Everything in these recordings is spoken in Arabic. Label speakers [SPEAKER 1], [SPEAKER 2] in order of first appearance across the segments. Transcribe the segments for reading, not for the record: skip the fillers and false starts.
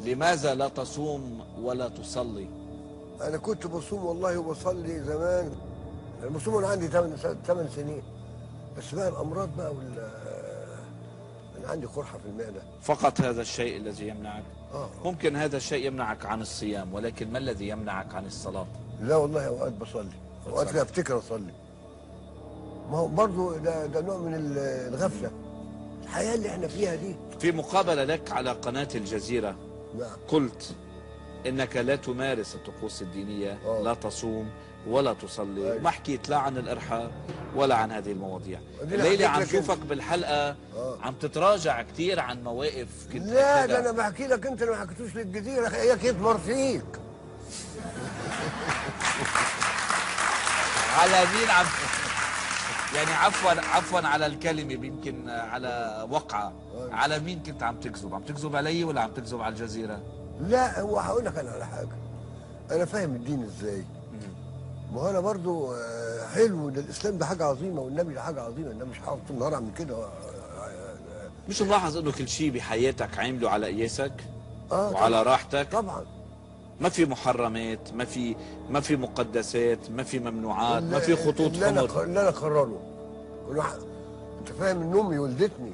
[SPEAKER 1] لماذا لا تصوم ولا تصلي؟
[SPEAKER 2] انا كنت بصوم والله وبصلي زمان. انا بصوم وانا عندي 8 سنين. بس بقى الامراض بقى انا عندي قرحه في المعده.
[SPEAKER 1] فقط هذا الشيء الذي يمنعك؟
[SPEAKER 2] اه.
[SPEAKER 1] ممكن هذا الشيء يمنعك عن الصيام، ولكن ما الذي يمنعك عن الصلاة؟
[SPEAKER 2] لا والله اوقات بصلي، اوقات كده افتكر اصلي. ما هو برضه ده نوع من الغفله. الحياه اللي احنا فيها دي.
[SPEAKER 1] في مقابلة لك على قناة الجزيرة
[SPEAKER 2] نعم.
[SPEAKER 1] قلت إنك لا تمارس الطقوس الدينية، لا تصوم ولا تصلي. ما حكيت لا عن الإرحاء ولا عن هذه المواضيع. الليلة عم شوفك بالحلقة عم تتراجع كثير عن مواقف كنت
[SPEAKER 2] لا ده أنا بحكي لك، أنت اللي ما حكيتوش للجزيرة، إياك يطمر فيك.
[SPEAKER 1] على مين عم يعني عفوا على الكلمة، يمكن على وقعة. على مين كنت عم تكذب؟ عم تكذب علي ولا عم تكذب على الجزيرة؟
[SPEAKER 2] لا هو هقول لك أنا على حاجة. أنا فاهم الدين إزاي. ما هو أنا برضو حلو ده، الإسلام ده حاجة عظيمة والنبي ده حاجة عظيمة. أنا مش هقعد طول النهار أعمل كده.
[SPEAKER 1] مش ملاحظ إنه كل شيء بحياتك عامله على قياسك وعلى
[SPEAKER 2] طبعًا.
[SPEAKER 1] راحتك؟
[SPEAKER 2] طبعًا.
[SPEAKER 1] ما في محرمات، ما في مقدسات، ما في ممنوعات، ما في خطوط حمر.
[SPEAKER 2] اللي أنا أقرره. أنت فاهم إن أمي ولدتني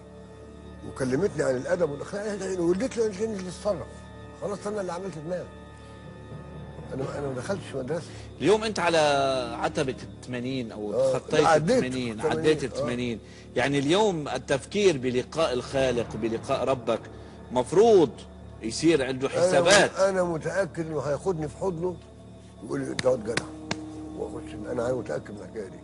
[SPEAKER 2] وكلمتني عن الأدب والأخلاق، ولدتني عشان تتصرف. خلاص أنا اللي عملت دماغي. أنا ما دخلتش مدرسة.
[SPEAKER 1] اليوم أنت على عتبة ال80 أو تخطيت ال80، عديت ال80. يعني اليوم التفكير بلقاء الخالق بلقاء ربك مفروض يصير عنده حسابات.
[SPEAKER 2] أنا متأكد إنه هياخدني في حضنه ويقول لي ده جدع وأخش. أنا متأكد من الحكاية دي.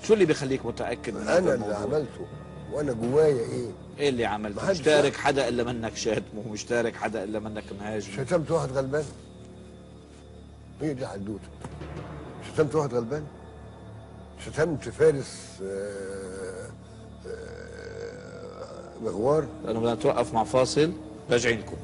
[SPEAKER 1] شو اللي بيخليك متأكد من هذا الموضوع؟
[SPEAKER 2] أنا اللي عملته وأنا جوايا إيه؟
[SPEAKER 1] إيه اللي عملته؟ مش تارك حدا إلا منك شاتمه، مش تارك حدا إلا منك مهاجمه.
[SPEAKER 2] شتمت واحد غلبان؟ هي دي حدوته. شتمت واحد غلبان؟ شتمت فارس مغوار؟
[SPEAKER 1] لأنه بدنا نتوقف مع فاصل، راجعين لكم.